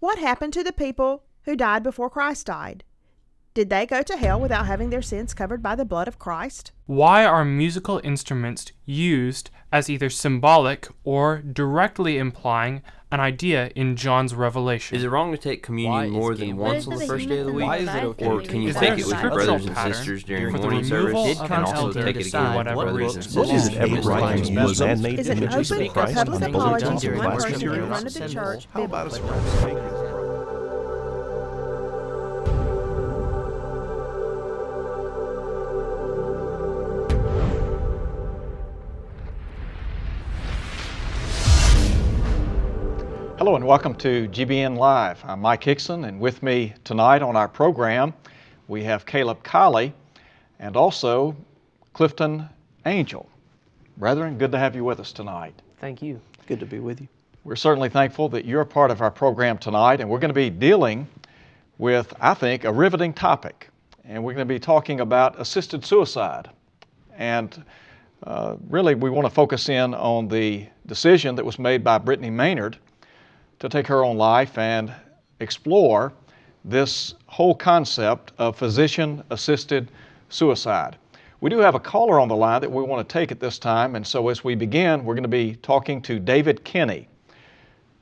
What happened to the people who died before Christ died? Did they go to hell without having their sins covered by the blood of Christ? Why are musical instruments used as either symbolic or directly implying an idea in John's revelation? Is it wrong to take communion more than once on the first day of the week? Why is it okay? Or can you Is take there it a with your scriptural brothers and pattern sisters during for the morning removal service? of And an also elder take it for again with whatever brothers and reason? sisters. Is it ever during right to Sunday? use man-made Is an images open of Christ public on apology bulletins to or one flash person in materials? front of the church How about a biblical? surprise? Hello and welcome to GBN Live. I'm Mike Hickson, and with me tonight on our program we have Caleb Colley and also Clifton Angel. Brethren, good to have you with us tonight. Thank you. Good to be with you. We're certainly thankful that you're a part of our program tonight, and we're going to be dealing with, I think, a riveting topic. And we're going to be talking about assisted suicide. And really we want to focus in on the decision that was made by Brittany Maynard to take her own life and explore this whole concept of physician-assisted suicide. We do have a caller on the line that we want to take at this time, and so as we begin, we're going to be talking to David Kinney,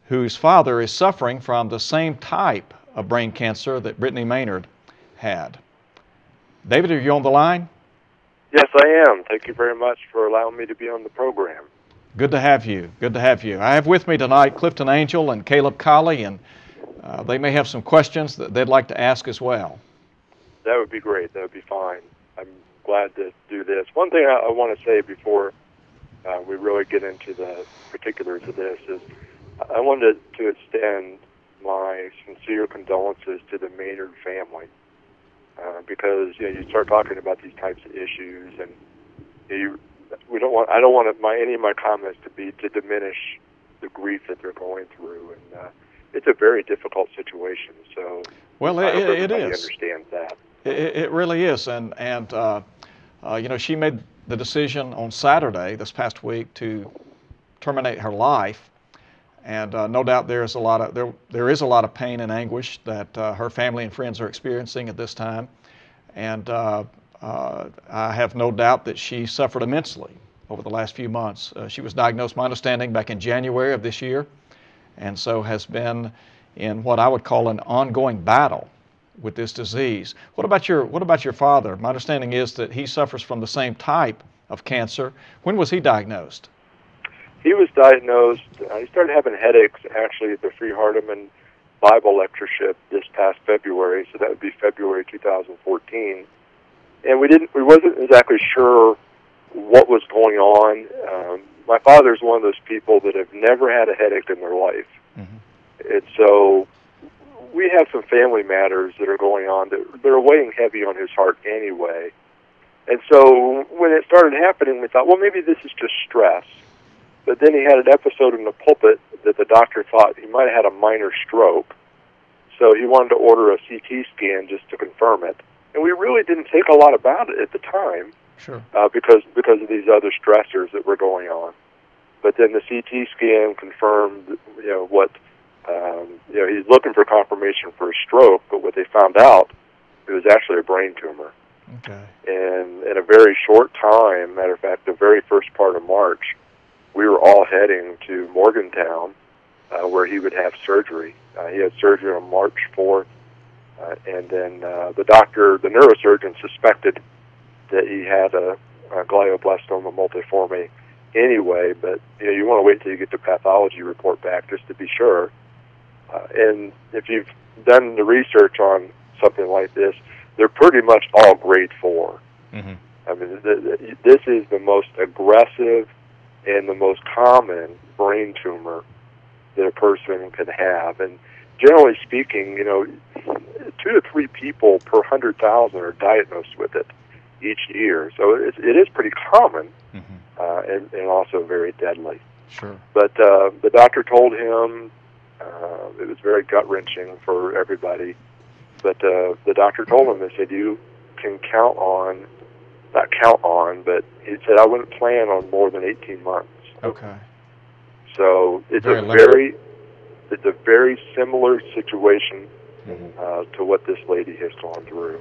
whose father is suffering from the same type of brain cancer that Brittany Maynard had. David, are you on the line? Yes, I am. Thank you very much for allowing me to be on the program. Good to have you. Good to have you. I have with me tonight Clifton Angel and Caleb Colley, and they may have some questions that they'd like to ask as well. That would be great. That would be fine. I'm glad to do this. One thing I want to say before we really get into the particulars of this is I wanted to extend my sincere condolences to the Maynard family because you start talking about these types of issues, and I don't want any of my comments to be to diminish the grief that they're going through, and it's a very difficult situation. So, well, I hope it everybody is. understands that. It really is, and she made the decision on Saturday this past week to terminate her life, and no doubt there is a lot of pain and anguish that her family and friends are experiencing at this time, and I have no doubt that she suffered immensely over the last few months. She was diagnosed, my understanding, back in January of this year, and so has been in what I would call an ongoing battle with this disease. What about your father? My understanding is that he suffers from the same type of cancer. When was he diagnosed? He was diagnosed. He started having headaches actually at the Free Hardeman Bible lectureship this past February, so that would be February 2014. And we wasn't exactly sure what was going on. My father's one of those people that have never had a headache in their life. Mm-hmm. And so we have some family matters that are going on that are weighing heavy on his heart anyway. And so when it started happening, we thought, well, maybe this is just stress. But then he had an episode in the pulpit that the doctor thought he might have had a minor stroke. So he wanted to order a CT scan just to confirm it. And we really didn't think a lot about it at the time, sure, because of these other stressors that were going on. But then the CT scan confirmed, what he's looking for confirmation for a stroke. But what they found out, it was actually a brain tumor. Okay. And in a very short time, matter of fact, the very first part of March, we were all heading to Morgantown, where he would have surgery. He had surgery on March 4th. And then the neurosurgeon suspected that he had a glioblastoma multiforme anyway, but you want to wait till you get the pathology report back just to be sure. And if you've done the research on something like this, they're pretty much all grade 4. Mm-hmm. I mean, this is the most aggressive and the most common brain tumor that a person can have. And generally speaking, 2 to 3 people per 100,000 are diagnosed with it each year. So it is pretty common, mm-hmm. and also very deadly. Sure. But the doctor told him, it was very gut-wrenching for everybody, but the doctor told him, they said, you can not count on, but he said, I wouldn't plan on more than 18 months. Okay. So it's very it's a very similar situation to what this lady has gone through.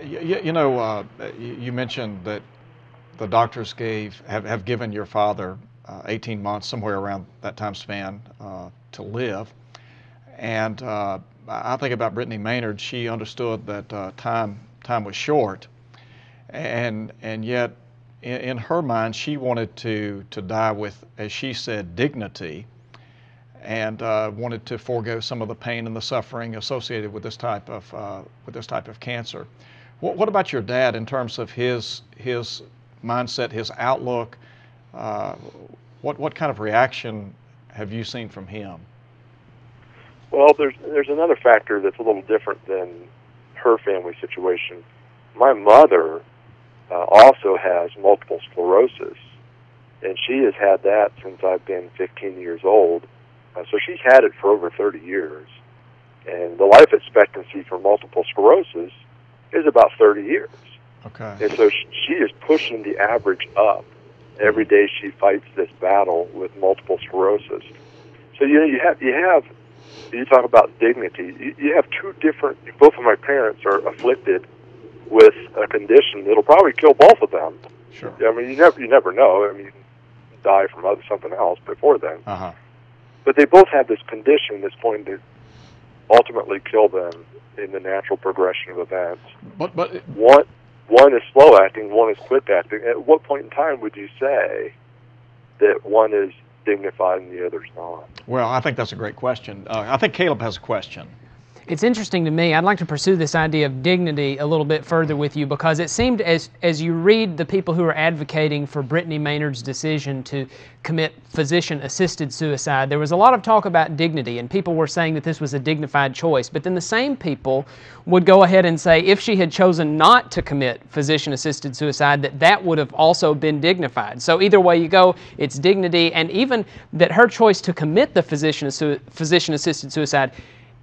You mentioned that the doctors have given your father 18 months, somewhere around that time span, to live. And I think about Brittany Maynard. She understood that time was short, and yet in her mind she wanted to die with, as she said, dignity, and wanted to forego some of the pain and the suffering associated with this type of cancer. What about your dad in terms of his mindset, his outlook? What kind of reaction have you seen from him? Well, there's another factor that's a little different than her family situation. My mother also has multiple sclerosis, and she has had that since I've been 15 years old. So she's had it for over 30 years. And the life expectancy for multiple sclerosis is about 30 years. Okay. And so she is pushing the average up every day she fights this battle with multiple sclerosis. So you talk about dignity. You have two different. Both of my parents are afflicted with a condition that'll probably kill both of them. Sure. I mean, you never know. I mean, you can die from something else before then. Uh-huh. But they both have this condition that's going to ultimately kill them in the natural progression of events. But one is slow acting, one is quick acting. At what point in time would you say that one is dignified and the other's not? Well, I think that's a great question. I think Caleb has a question. It's interesting to me. I'd like to pursue this idea of dignity a little bit further with you, because it seemed as you read the people who are advocating for Brittany Maynard's decision to commit physician-assisted suicide, there was a lot of talk about dignity, and people were saying that this was a dignified choice. But then the same people would go ahead and say if she had chosen not to commit physician-assisted suicide, that would have also been dignified. So either way you go, it's dignity, and even that her choice to commit the physician-assisted suicide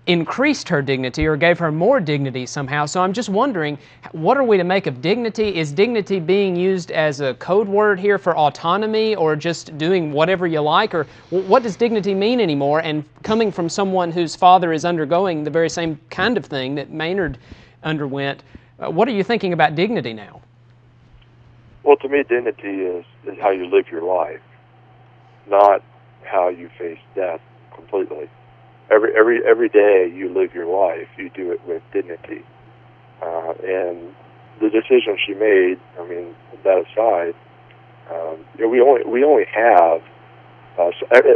increased her dignity or gave her more dignity somehow. So I'm just wondering, what are we to make of dignity? Is dignity being used as a code word here for autonomy, or just doing whatever you like? Or what does dignity mean anymore? And coming from someone whose father is undergoing the very same kind of thing that Maynard underwent, what are you thinking about dignity now? Well, to me, dignity is how you live your life, not how you face death completely. Every day you live your life, you do it with dignity. And the decision she made, I mean, that aside, we only have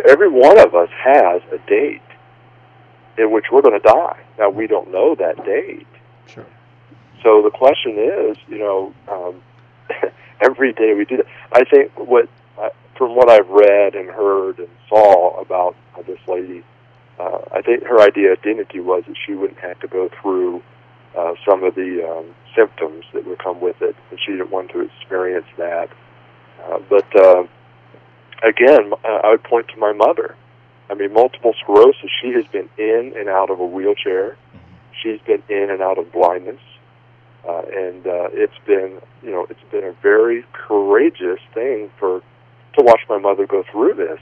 every one of us has a date in which we're going to die. Now, we don't know that date. Sure. So the question is, every day we do that. I think from what I've read and heard and saw about this lady, I think her idea of dignity was that she wouldn't have to go through some of the symptoms that would come with it, and she didn't want to experience that. But again, I would point to my mother. I mean, multiple sclerosis, she has been in and out of a wheelchair. She's been in and out of blindness. And it's been a very courageous thing to watch my mother go through this,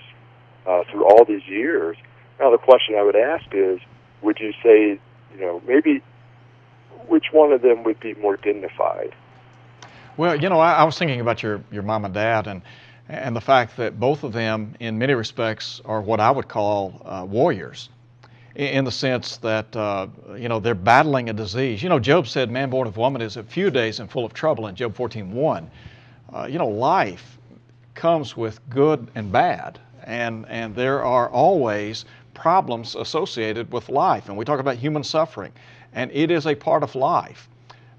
through all these years. Now, the question I would ask is, would you say, maybe which one of them would be more dignified? Well, I was thinking about your mom and dad, and the fact that both of them, in many respects, are what I would call warriors, in the sense that, they're battling a disease. Job said, man born of woman is a few days and full of trouble in Job 14:1. Life comes with good and bad, and there are always problems associated with life, and we talk about human suffering, and it is a part of life.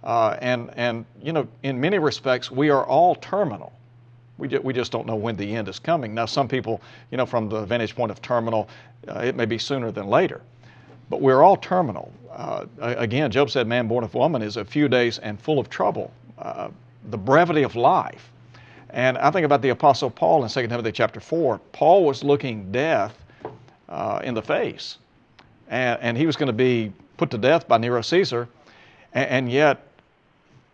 And in many respects, we are all terminal. We just don't know when the end is coming. Now, some people, from the vantage point of terminal, it may be sooner than later, but we're all terminal. Again, Job said, man born of woman is a few days and full of trouble. The brevity of life. And I think about the Apostle Paul in 2 Timothy chapter 4. Paul was looking death in the face, and he was going to be put to death by Nero Caesar, and yet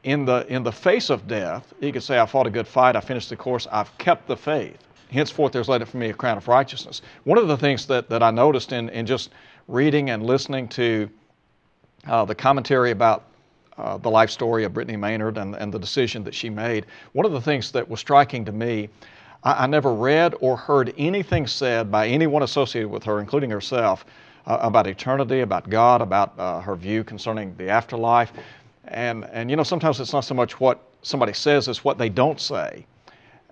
in the face of death, he could say, I fought a good fight, I finished the course, I've kept the faith. henceforth there's laid up for me a crown of righteousness. One of the things that I noticed in just reading and listening to the commentary about the life story of Brittany Maynard and the decision that she made, one of the things that was striking to me, I never read or heard anything said by anyone associated with her, including herself, about eternity, about God, about her view concerning the afterlife. And you know, sometimes it's not so much what somebody says as what they don't say.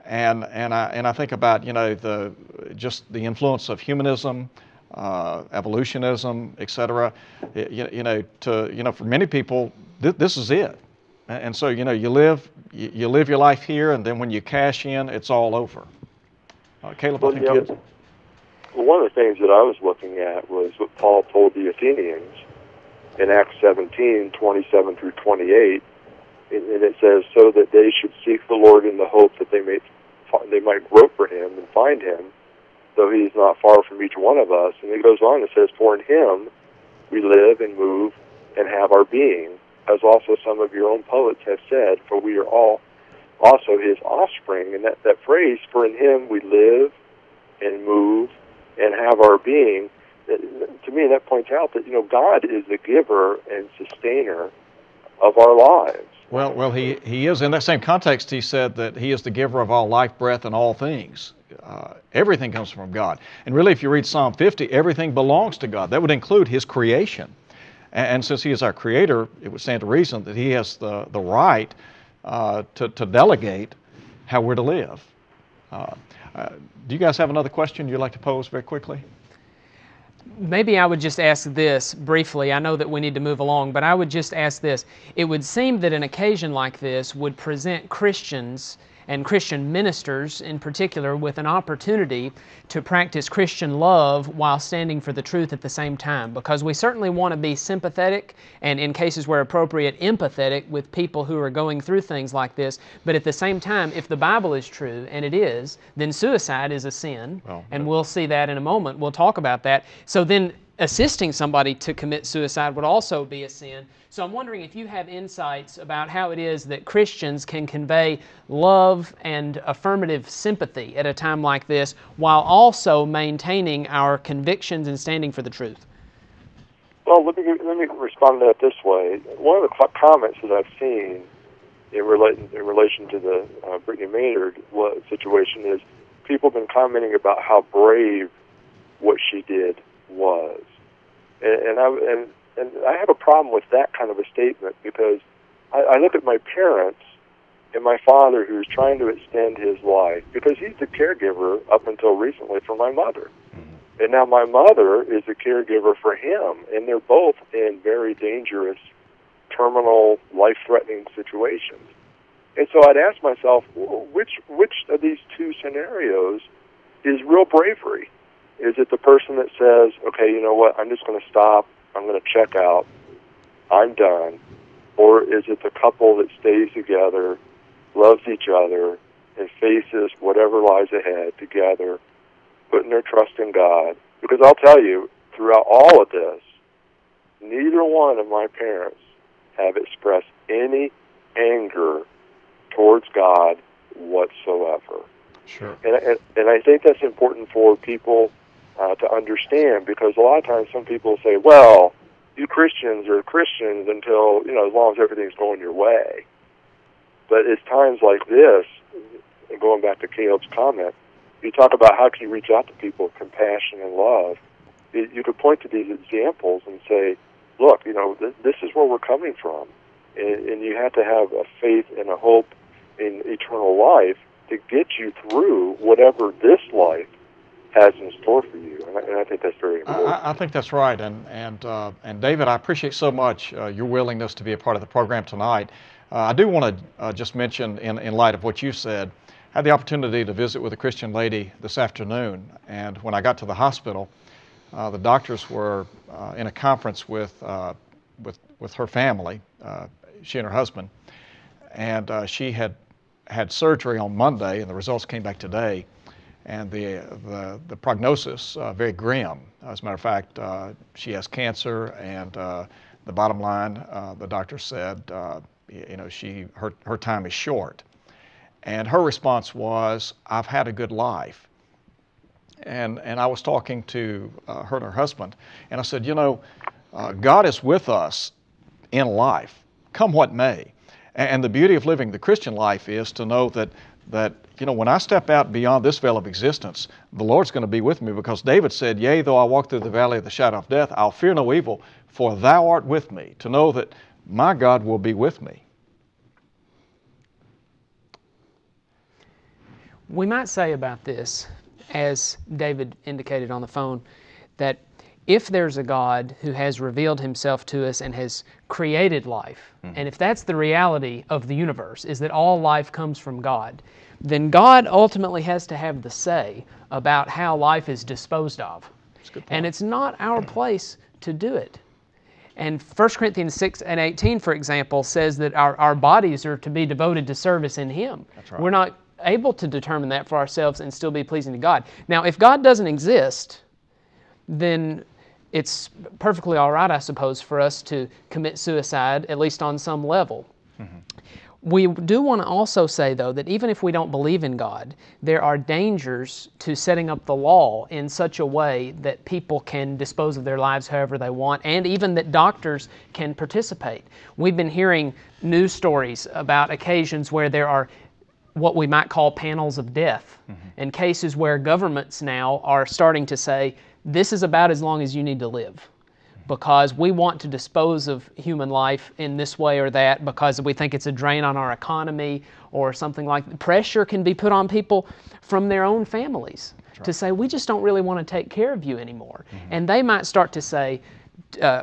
And I think about, you know, just the influence of humanism, evolutionism, etc. You know, for many people, this is it. And so, you know, you live your life here, and then when you cash in, it's all over. Caleb, well, I think one of the things that I was looking at was what Paul told the Athenians in Acts 17, 27 through 28, and it says, so that they should seek the Lord in the hope that they might grope for him and find him, though he is not far from each one of us. And it goes on, it says, for in him we live and move and have our being, as also some of your own poets have said, for we are all also his offspring. And that phrase, for in him we live and move and have our being, to me that points out that, you know, God is the giver and sustainer of our lives. Well, he is. In that same context, he said that he is the giver of all life, breath, and all things. Everything comes from God. And really, if you read Psalm 50, everything belongs to God. That would include his creation. And since he is our creator, it would stand to reason that he has the right to delegate how we're to live. Do you guys have another question you'd like to pose very quickly? Maybe I would just ask this briefly. I know that we need to move along, but I would just ask this. It would seem that an occasion like this would present Christians and Christian ministers in particular with an opportunity to practice Christian love while standing for the truth at the same time, because we certainly want to be sympathetic and, in cases where appropriate, empathetic with people who are going through things like this. But at the same time, if the Bible is true, and it is, then suicide is a sin, and we'll see that in a moment. We'll talk about that. So then assisting somebody to commit suicide would also be a sin. So I'm wondering if you have insights about how it is that Christians can convey love and affirmative sympathy at a time like this while also maintaining our convictions and standing for the truth. Well, let me respond to that this way. One of the comments that I've seen in relation to the Brittany Maynard situation is people have been commenting about how brave what she did was. And I have a problem with that kind of a statement, because I look at my parents and my father, who's trying to extend his life, because he's the caregiver up until recently for my mother. And now my mother is a caregiver for him, and they're both in very dangerous, terminal, life-threatening situations. And so I'd ask myself, which of these two scenarios is real bravery? Is it the person that says, okay, you know what, I'm just going to stop, I'm going to check out, I'm done? Or is it the couple that stays together, loves each other, and faces whatever lies ahead together, putting their trust in God? Because I'll tell you, throughout all of this, neither one of my parents have expressed any anger towards God whatsoever. Sure. And I think that's important for people to understand, because a lot of times some people say, well, you Christians are Christians until, you know, as long as everything's going your way. But it's times like this, and going back to Caleb's comment, you talk about how can you reach out to people with compassion and love. You could point to these examples and say, look, you know, this is where we're coming from. And you have to have a faith and a hope in eternal life to get you through whatever this life has in store for you, and I think that's very important. I think that's right, and David, I appreciate so much your willingness to be a part of the program tonight. I do want to just mention, in light of what you said, I had the opportunity to visit with a Christian lady this afternoon, and when I got to the hospital, the doctors were in a conference with her family, she and her husband, and she had surgery on Monday, and the results came back today. And the prognosis, very grim. As a matter of fact, she has cancer, and the bottom line, the doctor said, you know, her time is short. And her response was, "I've had a good life." And I was talking to her and her husband, and I said, you know, God is with us in life, come what may. And the beauty of living the Christian life is to know that you know, when I step out beyond this veil of existence, the Lord's going to be with me, because David said, "Yea, though I walk through the valley of the shadow of death, I'll fear no evil, for thou art with me." To know that my God will be with me. We might say about this, as David indicated on the phone, that if there's a God who has revealed himself to us and has created life, and if that's the reality of the universe, is that all life comes from God, then God ultimately has to have the say about how life is disposed of. And it's not our place to do it. And 1 Corinthians 6:18, for example, says that our bodies are to be devoted to service in Him. That's right. We're not able to determine that for ourselves and still be pleasing to God. Now, if God doesn't exist, then it's perfectly all right, I suppose, for us to commit suicide, at least on some level. We do want to also say, though, that even if we don't believe in God, there are dangers to setting up the law in such a way that people can dispose of their lives however they want, and even that doctors can participate. We've been hearing news stories about occasions where there are what we might call panels of death, and cases where governments now are starting to say, this is about as long as you need to live, because we want to dispose of human life in this way or that, because we think it's a drain on our economy or something like that. Pressure can be put on people from their own families to say, we just don't really want to take care of you anymore. And they might start to say,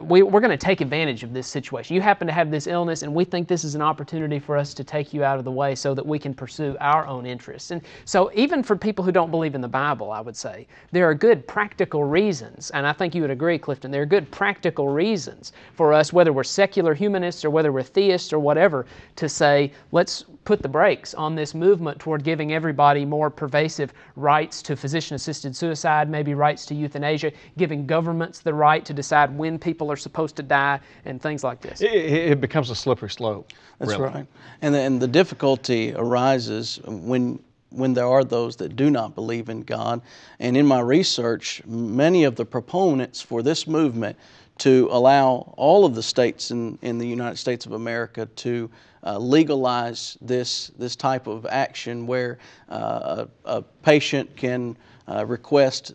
we're going to take advantage of this situation. You happen to have this illness, and we think this is an opportunity for us to take you out of the way so that we can pursue our own interests. And so even for people who don't believe in the Bible, I would say, there are good practical reasons, and I think you would agree, Clifton, there are good practical reasons for us, whether we're secular humanists or whether we're theists or whatever, to say, let's put the brakes on this movement toward giving everybody more pervasive rights to physician-assisted suicide, maybe rights to euthanasia, giving governments the right to decide when people are supposed to die, and things like this. It becomes a slippery slope. That's really. right. And the difficulty arises when there are those that do not believe in God. And in my research, many of the proponents for this movement to allow all of the states in the United States of America to legalize this type of action, where a patient can request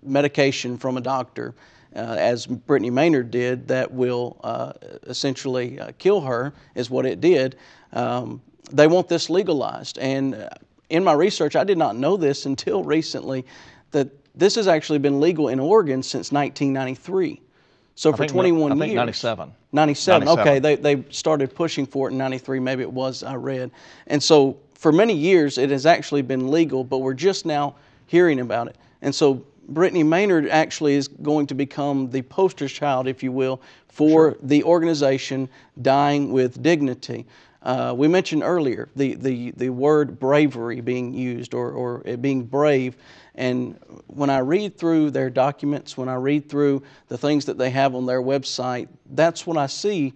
medication from a doctor, as Brittany Maynard did, that will essentially kill her, is what it did. They want this legalized. And in my research, I did not know this until recently, that this has actually been legal in Oregon since 1993. So for 21 years. I think 97. 97. Okay, they started pushing for it in 93, maybe it was, I read. And so for many years it has actually been legal, but we're just now hearing about it. And so Brittany Maynard actually is going to become the poster child, if you will, for the organization Dying with Dignity. We mentioned earlier the word bravery being used, or it being brave. And when I read through their documents, when I read through the things that they have on their website, that's what I see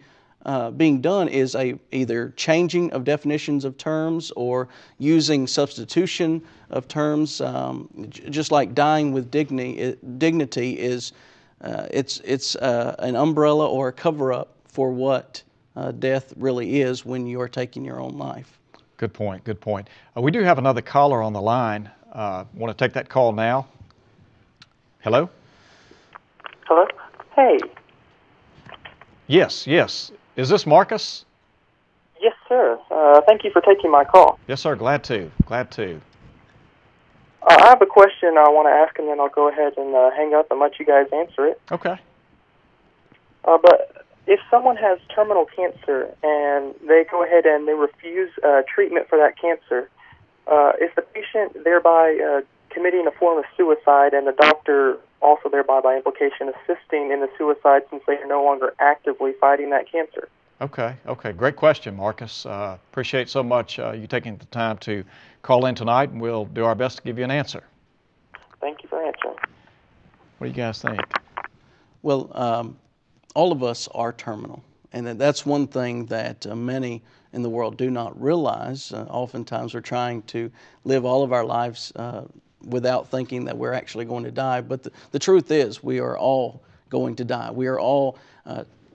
being done, is either changing of definitions of terms or using substitution of terms. Just like Dying with Dignity is it's an umbrella or a cover-up for what death really is when you are taking your own life. Good point, good point. We do have another caller on the line. Want to take that call now? Hello? Hello? Hey. Yes, yes. Is this Marcus? Yes, sir. Thank you for taking my call. Yes, sir. Glad to. Glad to. I have a question I want to ask, and then I'll go ahead and hang up and let you guys answer it. Okay. But if someone has terminal cancer and they go ahead and they refuse treatment for that cancer, is the patient thereby committing a form of suicide, and the doctor also thereby by implication assisting in the suicide, since they are no longer actively fighting that cancer? Okay, okay. Great question, Marcus. Appreciate so much you taking the time to call in tonight, and we'll do our best to give you an answer. Thank you for answering. What do you guys think? Well, all of us are terminal. And that's one thing that many in the world do not realize. Oftentimes we're trying to live all of our lives without thinking that we're actually going to die. But the truth is, we are all going to die. We are all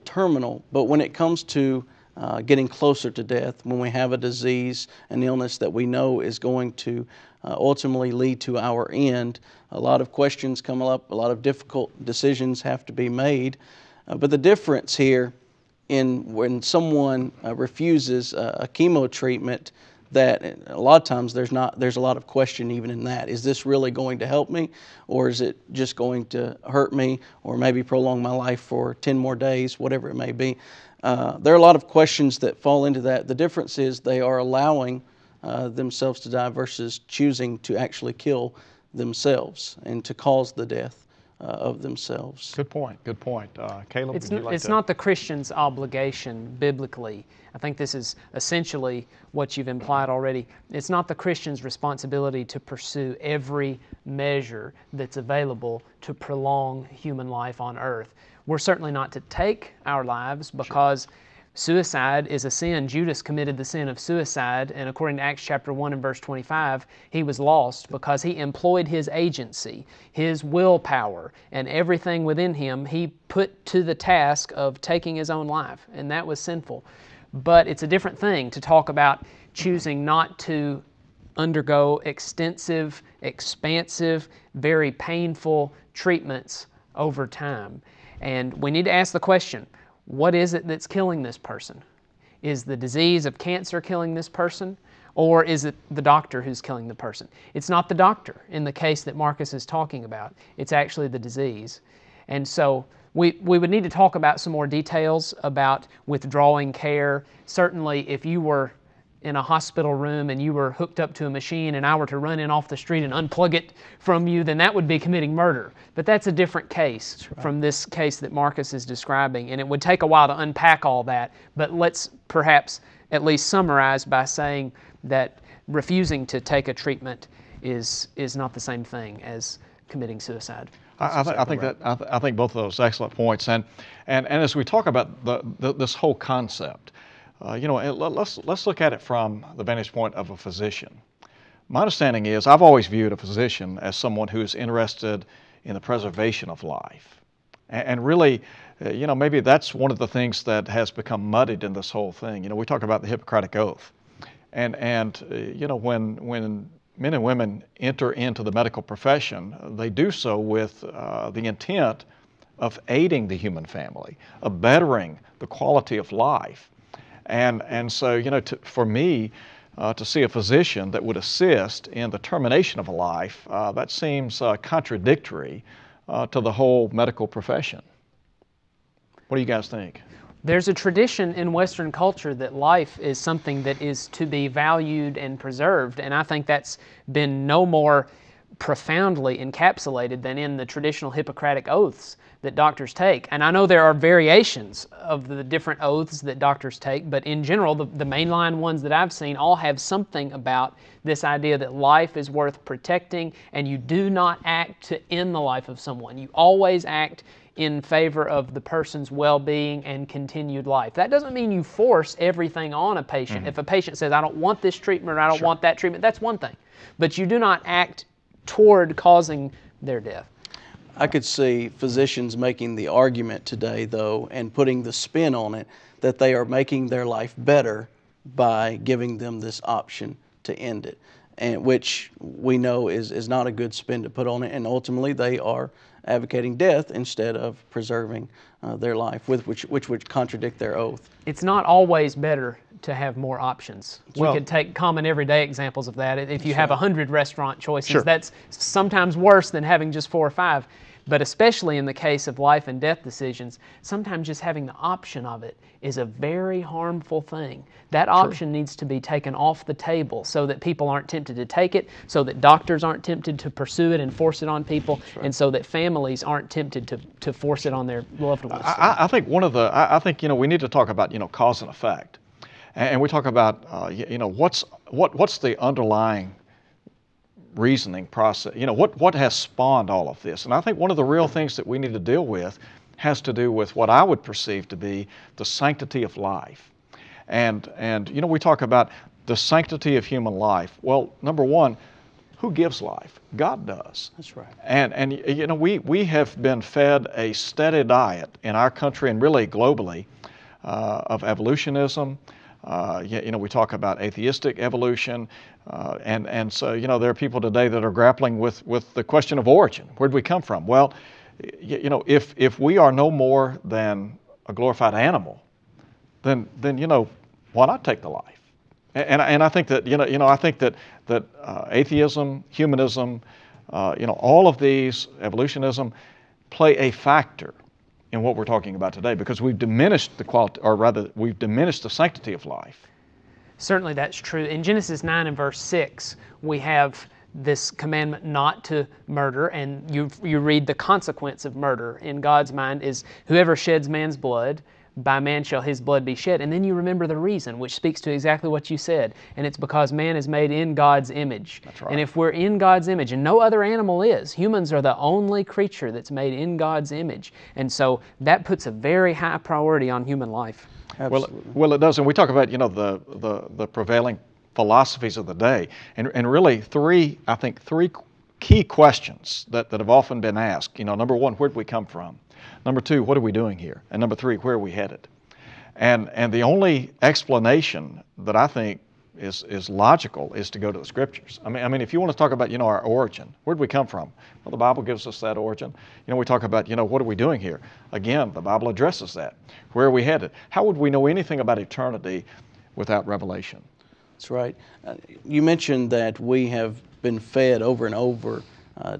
terminal. But when it comes to getting closer to death, when we have a disease, an illness that we know is going to ultimately lead to our end, a lot of questions come up, a lot of difficult decisions have to be made. But the difference here in when someone refuses a chemo treatment, that a lot of times there's a lot of question even in that. Is this really going to help me, or is it just going to hurt me, or maybe prolong my life for 10 more days, whatever it may be? There are a lot of questions that fall into that. The difference is they are allowing themselves to die versus choosing to actually kill themselves and to cause the death of themselves. Good point. Good point. Caleb, would you like It's to? not the Christian's obligation biblically. I think this is essentially what you've implied already. It's not the Christian's responsibility to pursue every measure that's available to prolong human life on earth. We're certainly not to take our lives because suicide is a sin. Judas committed the sin of suicide, and according to Acts chapter 1 and verse 25, he was lost because he employed his agency, his willpower, and everything within him he put to the task of taking his own life, and that was sinful. But it's a different thing to talk about choosing not to undergo extensive, expansive, very painful treatments over time. And we need to ask the question, what is it that's killing this person? Is the disease of cancer killing this person, or is it the doctor who's killing the person? It's not the doctor in the case that Marcus is talking about. It's actually the disease. And so we would need to talk about some more details about withdrawing care. Certainly, if you were in a hospital room and you were hooked up to a machine and I were to run in off the street and unplug it from you, then that would be committing murder. But that's a different case from this case that Marcus is describing, and it would take a while to unpack all that. But let's perhaps at least summarize by saying that refusing to take a treatment is not the same thing as committing suicide. I think both of those excellent points, and as we talk about this whole concept, let's look at it from the vantage point of a physician. My understanding is I've always viewed a physician as someone who is interested in the preservation of life, and really, maybe that's one of the things that has become muddied in this whole thing. We talk about the Hippocratic Oath, and when men and women enter into the medical profession, they do so with the intent of aiding the human family, of bettering the quality of life. And so, for me, to see a physician that would assist in the termination of a life, that seems contradictory to the whole medical profession. What do you guys think? There's a tradition in Western culture that life is something that is to be valued and preserved, and I think that's been no more profoundly encapsulated than in the traditional Hippocratic oaths that doctors take. And I know there are variations of the different oaths that doctors take, but in general, the mainline ones that I've seen all have something about this idea that life is worth protecting, and you do not act to end the life of someone. You always act in favor of the person's well-being and continued life. That doesn't mean you force everything on a patient. Mm-hmm. If a patient says, I don't want this treatment or I don't want that treatment, that's one thing. But you do not act toward causing their death. I could see physicians making the argument today, though, and putting the spin on it, that they are making their life better by giving them this option to end it, and which we know is not a good spin to put on it, and ultimately they are advocating death instead of preserving their life, which would contradict their oath. It's not always better to have more options. We could take common everyday examples of that. If you have 100 restaurant choices, that's sometimes worse than having just 4 or 5. But especially in the case of life and death decisions, sometimes just having the option of it is a very harmful thing. That option needs to be taken off the table so that people aren't tempted to take it, so that doctors aren't tempted to pursue it and force it on people, and so that families aren't tempted to force it on their loved ones. I think we need to talk about cause and effect, and we talk about what's the underlying reasoning process, what has spawned all of this. And I think one of the real things that we need to deal with has to do with what I would perceive to be the sanctity of life. And you know, we talk about the sanctity of human life. Well, number one, who gives life? God does. That's right. And you know, we have been fed a steady diet in our country and really globally of evolutionism. You know, we talk about atheistic evolution, and so, you know, there are people today that are grappling with the question of origin. Where did we come from? Well, you know, if we are no more than a glorified animal, then you know, why not take the life? And I think that I think that atheism, humanism, you know, all of these, evolutionism, play a factor in what we're talking about today, because we've diminished the quality, or rather, we've diminished the sanctity of life. Certainly that's true. In Genesis 9 and verse 6, we have this commandment not to murder, and you read the consequence of murder in God's mind is whoever sheds man's blood, by man shall his blood be shed. And then you remember the reason, which speaks to exactly what you said, and it's because man is made in God's image. That's right. And if we're in God's image, and no other animal is, humans are the only creature that's made in God's image. And so that puts a very high priority on human life. Well, it does, and we talk about, you know, the prevailing philosophies of the day, and really three key questions that have often been asked. You know, number one, where did we come from? Number two, what are we doing here? And number three, where are we headed? And the only explanation that I think is logical is to go to the Scriptures. I mean, if you want to talk about, you know, our origin, where did we come from? Well, the Bible gives us that origin. You know, we talk about, you know, what are we doing here? Again, the Bible addresses that. Where are we headed? How would we know anything about eternity without revelation? That's right. You mentioned that we have been fed over and over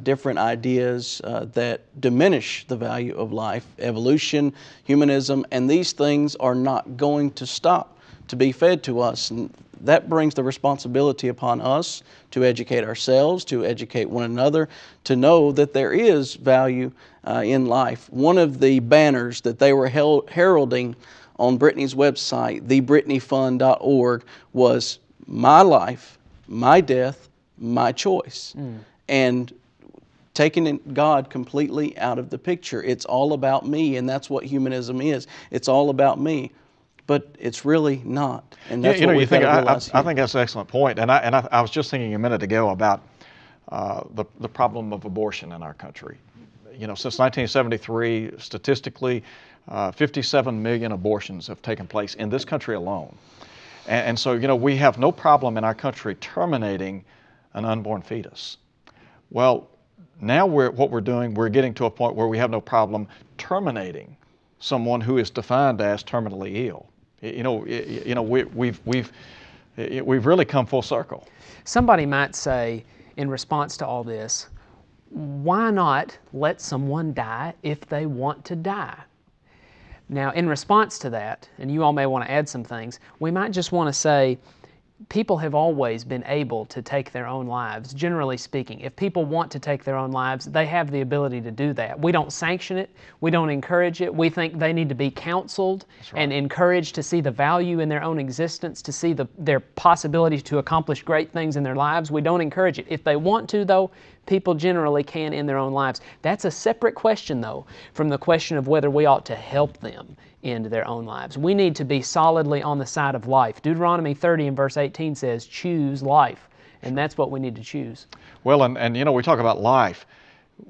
different ideas that diminish the value of life, evolution, humanism, and these things are not going to stop to be fed to us. And that brings the responsibility upon us to educate ourselves, to educate one another, to know that there is value in life. One of the banners that they were heralding on Brittany's website, thebrittanyfund.org, was "My life, my death, my choice." And taking God completely out of the picture. It's all about me, and that's what humanism is. It's all about me, but it's really not. And that's what we've got to realize here. I think that's an excellent point. And I was just thinking a minute ago about the problem of abortion in our country. You know, since 1973, statistically, 57 million abortions have taken place in this country alone. And so, you know, we have no problem in our country terminating an unborn fetus. Well, now what we're doing, we're getting to a point where we have no problem terminating someone who is defined as terminally ill. We've really come full circle. Somebody might say, in response to all this, why not let someone die if they want to die? Now, in response to that, and you all may want to add some things, we might just want to say, people have always been able to take their own lives, generally speaking. If people want to take their own lives, they have the ability to do that. We don't sanction it. We don't encourage it. We think they need to be counseled and encouraged to see the value in their own existence, to see their possibilities to accomplish great things in their lives. We don't encourage it. If they want to, though, people generally can in their own lives. That's a separate question, though, from the question of whether we ought to help them end their own lives. We need to be solidly on the side of life. Deuteronomy 30 and verse 18 says, choose life. And that's what we need to choose. Well, and you know, we talk about life.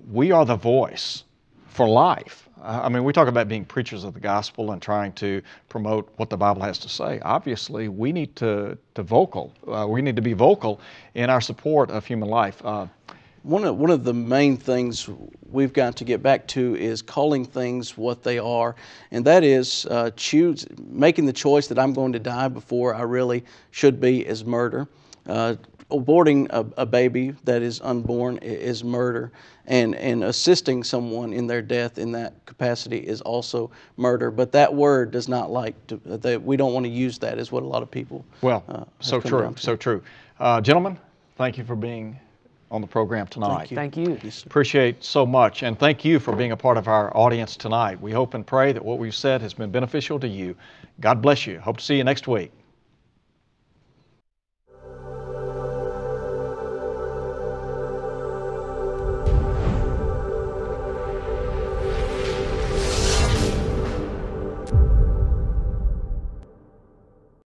We are the voice for life. I mean, we talk about being preachers of the gospel and trying to promote what the Bible has to say. Obviously, we need to be vocal in our support of human life. One of the main things we've got to get back to is calling things what they are, and that is making the choice that I'm going to die before I really should be is murder. Aborting a baby that is unborn is murder, and assisting someone in their death in that capacity is also murder. But that word does not we don't want to use that, is what a lot of people so true. Gentlemen, thank you for being on the program tonight. Thank you. Appreciate so much, and thank you for being a part of our audience tonight. We hope and pray that what we've said has been beneficial to you. God bless you. Hope to see you next week.